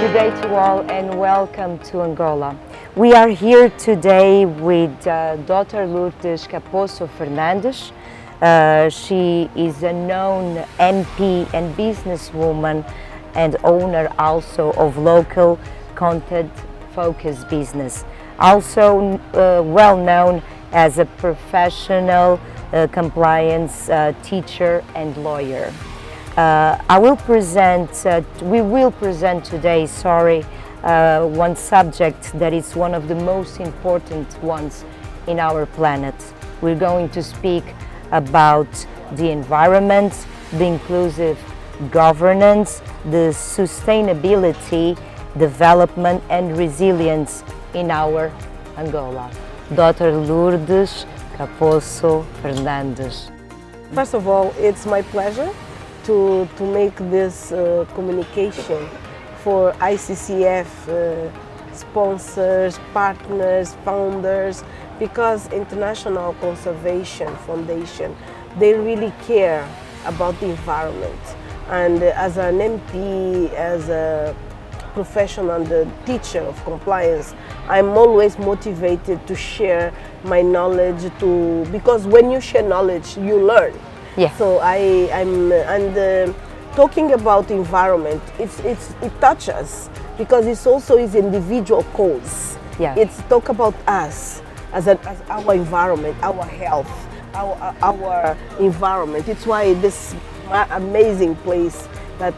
Good day to all and welcome to Angola. We are here today with Dr. Lourdes Caposso Fernandes. She is a known MP and businesswoman and owner also of local content-focused business. Also well known as a professional compliance teacher and lawyer. We will present today, one subject that is one of the most important ones in our planet. We're going to speak about the environment, the inclusive governance, the sustainability, development and resilience in our Angola. Dr. Lourdes Caposso Fernandes. First of all, it's my pleasure to make this communication for ICCF sponsors, partners, founders, because International Conservation Foundation, they really care about the environment. And as an MP, as a professional and a teacher of compliance, I'm always motivated to share my knowledge because when you share knowledge, you learn. Yeah. So talking about environment, it touches because it's also is individual cause. Yeah. It's talk about us as our environment, our health, our environment. It's why this amazing place that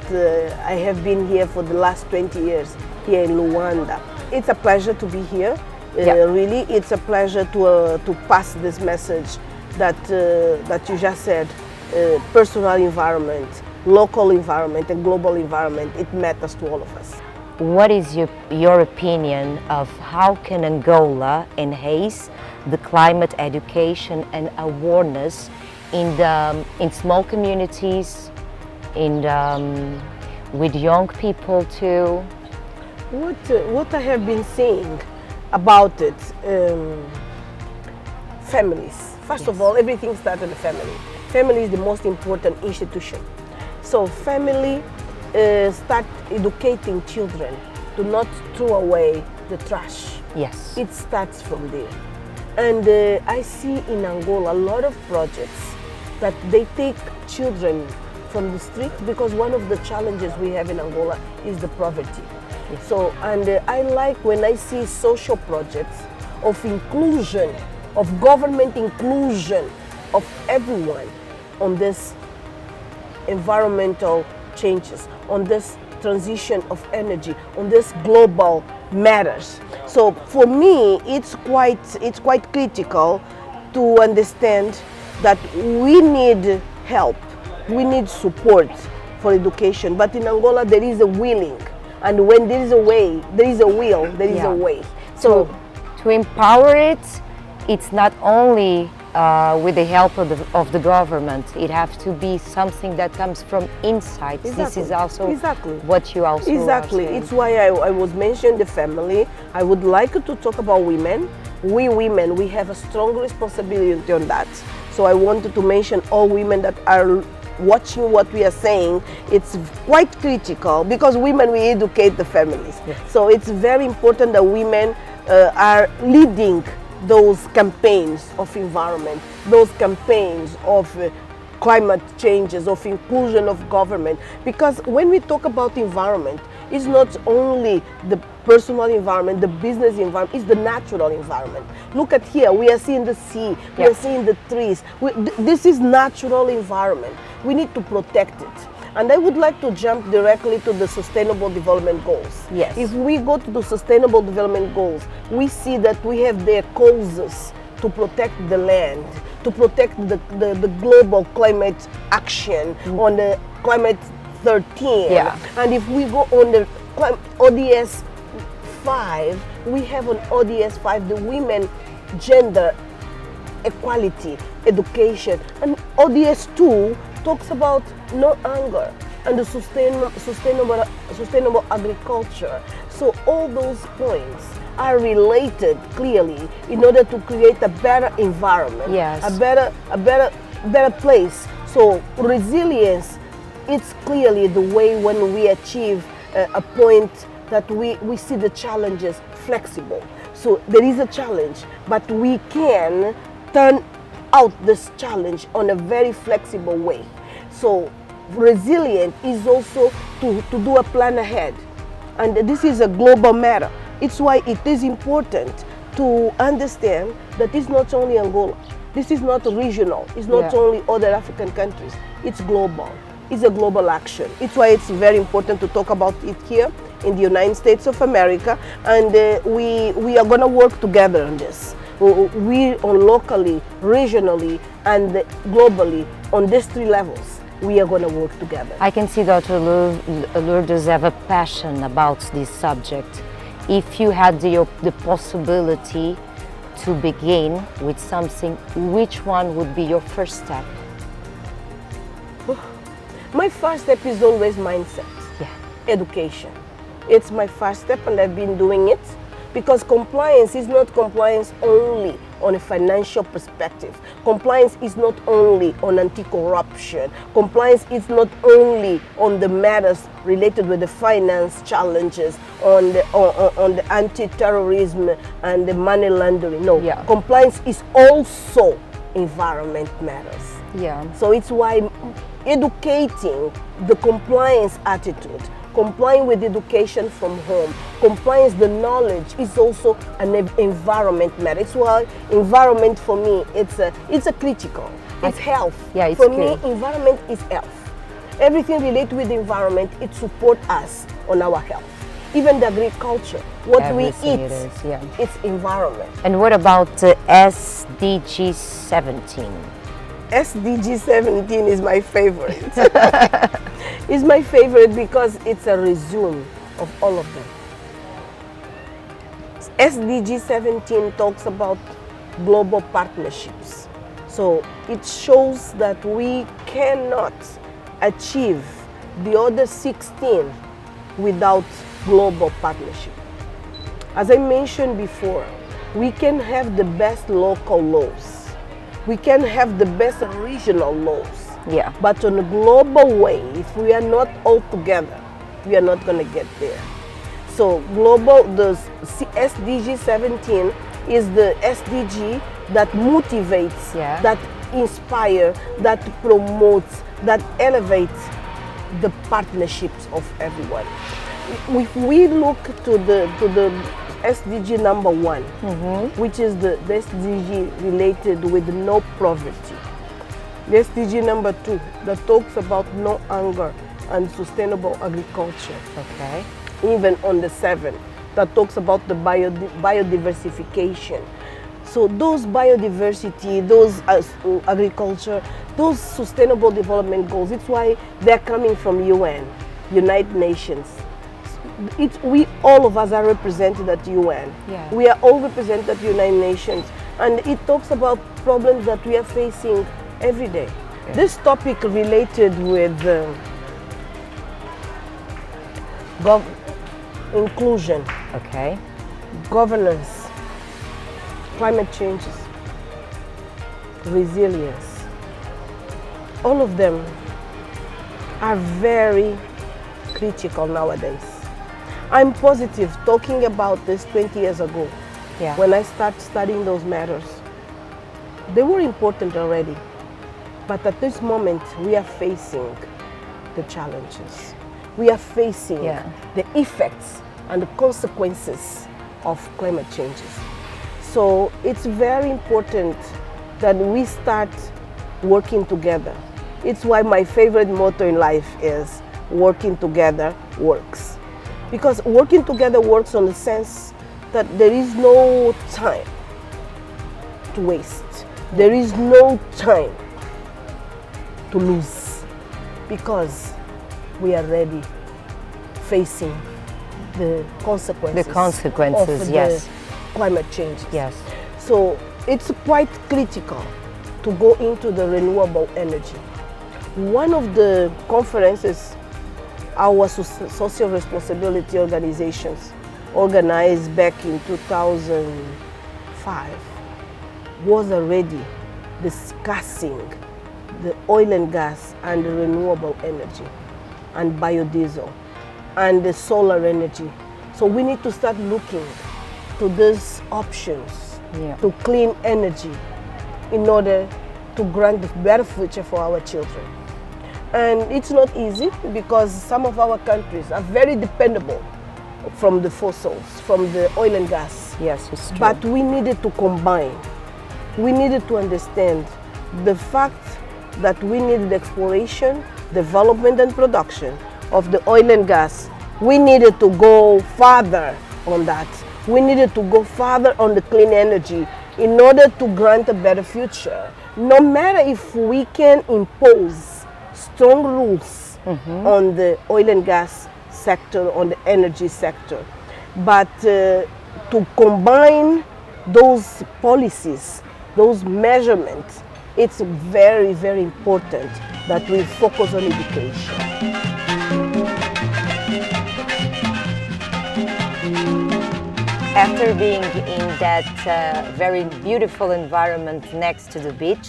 I have been here for the last 20 years here in Luanda. It's a pleasure to be here. Really, it's a pleasure to pass this message that you just said. Personal environment, local environment and global environment, it matters to all of us. What is your opinion of how can Angola enhance the climate education and awareness in small communities, with young people too? What I have been seeing about it, families. First of all, everything starts in the family. Family is the most important institution. So family start educating children to not throw away the trash. Yes. It starts from there. And I see in Angola a lot of projects that they take children from the street because one of the challenges we have in Angola is the poverty. Yes. So, and I like when I see social projects of inclusion, of government inclusion of everyone on this environmental changes, on this transition of energy, on this global matters. So for me, it's quite critical to understand that we need help, we need support for education. But in Angola, there is a willing, and when there is a way, there is a will, there is a way. So to empower it, it's not only with the help of the government. It has to be something that comes from inside. Exactly. This is also exactly what you also exactly. It's why I was mentioning the family. I would like to talk about women. We women, we have a strong responsibility on that. So I wanted to mention all women that are watching what we are saying. It's quite critical because women, we educate the families. Yes. So it's very important that women are leading those campaigns of environment, those campaigns of climate changes, of inclusion of government. Because when we talk about environment, it's not only the personal environment, the business environment, it's the natural environment. Look at here, we are seeing the sea, we are seeing the trees. This is natural environment. We need to protect it. And I would like to jump directly to the Sustainable Development Goals. Yes. If we go to the Sustainable Development Goals, we see that we have their causes to protect the land, to protect the global climate action on the climate 13. Yeah. And if we go on the ODS 5, we have on ODS 5 the women, gender, equality, education. And ODS 2 talks about no anger and the sustainable agriculture. So all those points are related clearly in order to create a better environment, yes, a better place. So resilience, it's clearly the way when we achieve a point that we see the challenges flexible. So there is a challenge, but we can turn out this challenge on a very flexible way. So resilient is also to do a plan ahead. And this is a global matter. It's why it is important to understand that it's not only Angola. This is not regional. It's not only other African countries. It's global. It's a global action. It's why it's very important to talk about it here in the United States of America. And we are going to work together on this. We on locally, regionally, and globally on these three levels. We are going to work together. I can see Dr. Lourdes have a passion about this subject. If you had the possibility to begin with something, which one would be your first step? My first step is always mindset, education. It's my first step, and I've been doing it, because compliance is not compliance only on a financial perspective. Compliance is not only on anti-corruption. Compliance is not only on the matters related with the finance challenges, on the anti-terrorism and the money laundering. No, compliance is also environment matters. So it's why educating the compliance attitude, complying with education from home, compliance, the knowledge is also an environment matter. It's why environment for me, it's a critical. It's health. For me, environment is health. Everything related with the environment, it supports us on our health. Even the agriculture, what we eat, it's environment. And what about SDG 17? SDG 17 is my favorite. It's my favorite because it's a resume of all of them. SDG 17 talks about global partnerships. So it shows that we cannot achieve the other 16 without global partnership. As I mentioned before, we can have the best local laws. We can have the best regional laws. But on a global way, if we are not all together, we are not going to get there. So global, the SDG 17 is the SDG that motivates, that inspires, that promotes, that elevates the partnerships of everyone. If we look to the SDG number 1, which is the SDG related with no poverty. The SDG number 2 that talks about no hunger and sustainable agriculture. Even on the 7 that talks about the biodiversification. So those biodiversity, those agriculture, those sustainable development goals, it's why they're coming from UN, United Nations. We all of us are represented at UN. We are all represented at United Nations, and it talks about problems that we are facing every day. This topic related with inclusion, governance, climate changes, resilience, all of them are very critical nowadays. I'm positive talking about this 20 years ago, when I started studying those matters. They were important already, but at this moment we are facing the challenges. We are facing the effects and the consequences of climate changes. So it's very important that we start working together. It's why my favorite motto in life is working together works. Because working together works on the sense that there is no time to waste. There is no time to lose, because we are ready facing the consequences. Of the climate change. So it's quite critical to go into the renewable energy. One of the conferences our social responsibility organizations organized back in 2005 was already discussing the oil and gas and the renewable energy and biodiesel and the solar energy. So we need to start looking to these options to clean energy in order to grant a better future for our children. And it's not easy because some of our countries are very dependable from the fossils, from the oil and gas. Yes, it's true. But we needed to combine. We needed to understand the fact that we needed exploration, development and production of the oil and gas. We needed to go further on that. We needed to go further on the clean energy in order to grant a better future. No matter if we can impose strong rules on the oil and gas sector, on the energy sector, but to combine those policies, those measurements, it's very, very important that we focus on education. After being in that very beautiful environment next to the beach,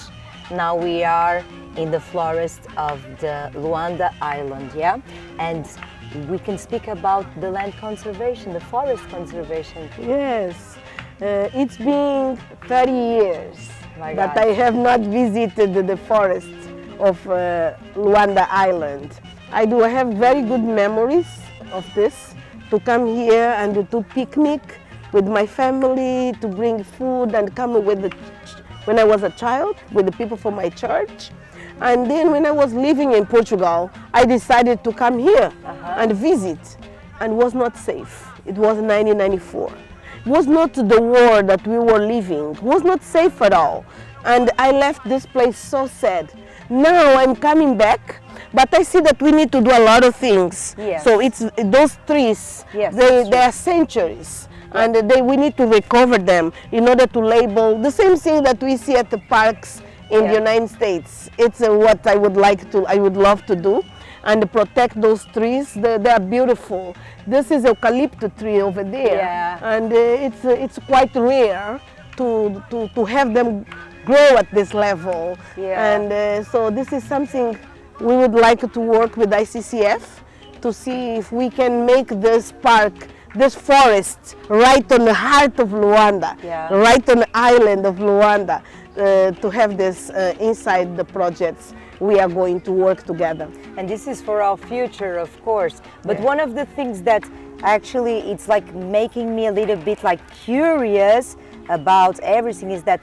now we are in the forest of the Luanda Island, yeah? And we can speak about the land conservation, the forest conservation. Yes, it's been 30 years that I have not visited the forest of Luanda Island. I do have very good memories of this, to come here and to picnic with my family, to bring food and come with when I was a child, with the people from my church. And then when I was living in Portugal, I decided to come here and visit, and was not safe. It was 1994. It was not the war that we were living. It was not safe at all. And I left this place so sad. Now I'm coming back, but I see that we need to do a lot of things. Yes. So it's those trees, yes, they are centuries. And we need to recover them in order to label the same thing that we see at the parks in the United States. It's what I would love to do, and protect those trees. They are beautiful. This is eucalyptus tree over there, and it's quite rare to have them grow at this level. And so this is something we would like to work with ICCF to see if we can make this park, this forest, right on the heart of Luanda, right on the island of Luanda, to have this inside the projects we are going to work together. And this is for our future, of course. But one of the things that actually it's like making me a little bit like curious about everything is that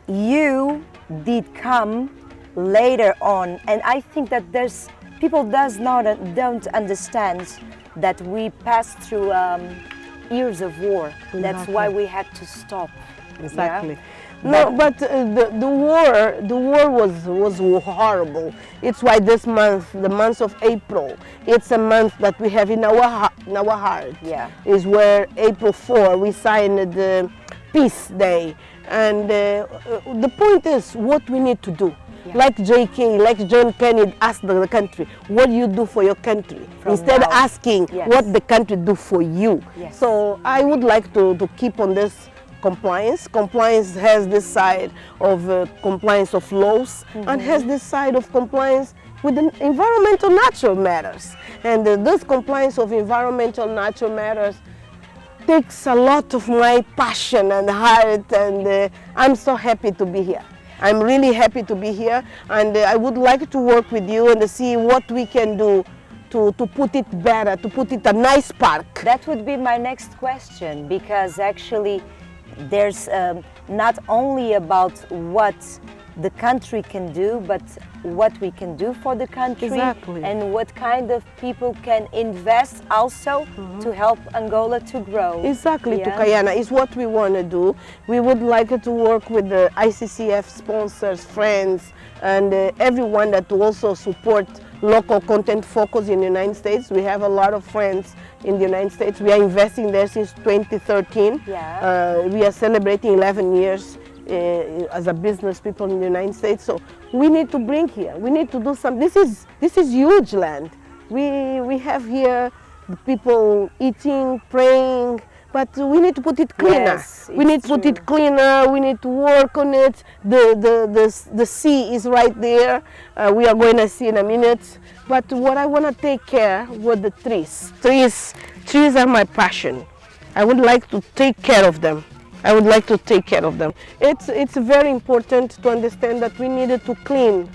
you did come later on, and I think that there's people don't understand that we passed through years of war. That's why we had to stop. Exactly. No, but the war was horrible. It's why this month, the month of April, it's a month that we have in our heart. Is where April 4 we signed the Peace Day, and the point is what we need to do. Like JK, like John Kennedy asked the country, what do you do for your country? Instead of asking what the country do for you. So I would like to keep on this compliance. Compliance has this side of compliance of laws, and has this side of compliance with the environmental natural matters. And this compliance of environmental natural matters takes a lot of my passion and heart, and I'm so happy to be here. I'm really happy to be here, and I would like to work with you and see what we can do to put it better, to put it a nice park. That would be my next question, because actually there's not only about what the country can do, but what we can do for the country, and what kind of people can invest also to help Angola to grow. Exactly, Tucayana, is what we want to do. We would like to work with the ICCF sponsors, friends, and everyone that also support local content focus in the United States. We have a lot of friends in the United States. We are investing there since 2013. We are celebrating 11 years as a business people in the United States. So we need to bring here. We need to do some. This is huge land. We have here the people eating, praying, but we need to put it cleaner. Yes, We need to put it cleaner, we need to work on it. The sea is right there. We are going to see in a minute. But what I want to take care with the trees. Trees are my passion. I would like to take care of them. I would like to take care of them. It's very important to understand that we needed to clean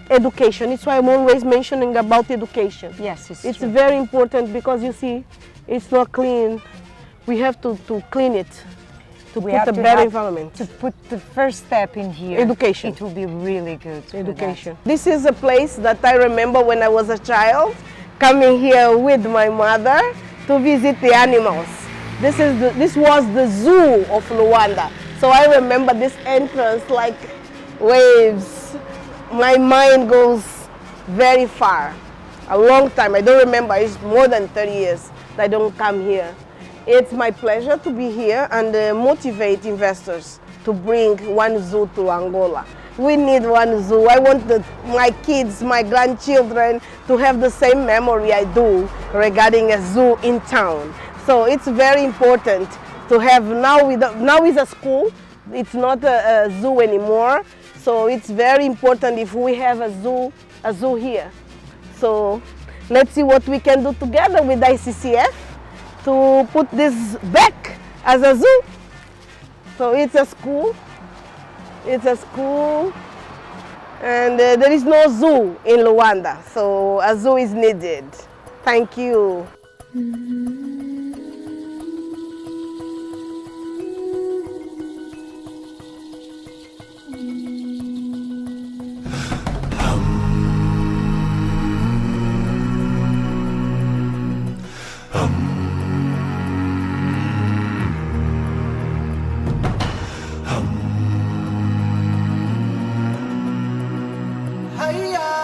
education. It's why I'm always mentioning about education. Yes, it's very important because you see, it's not clean. We have to clean it to put a better environment. To put the first step in here. Education. It will be really good. Education. This is a place that I remember when I was a child, coming here with my mother to visit the animals. This was the zoo of Luanda. So I remember this entrance like waves. My mind goes very far, a long time. I don't remember, it's more than 30 years that I don't come here. It's my pleasure to be here and motivate investors to bring one zoo to Angola. We need one zoo. I want my kids, my grandchildren to have the same memory I do regarding a zoo in town. So it's very important to have, now is a school, it's not a zoo anymore. So it's very important if we have a zoo here. So let's see what we can do together with ICCF to put this back as a zoo. So it's a school, and there is no zoo in Luanda, so a zoo is needed. Thank you. Hiya.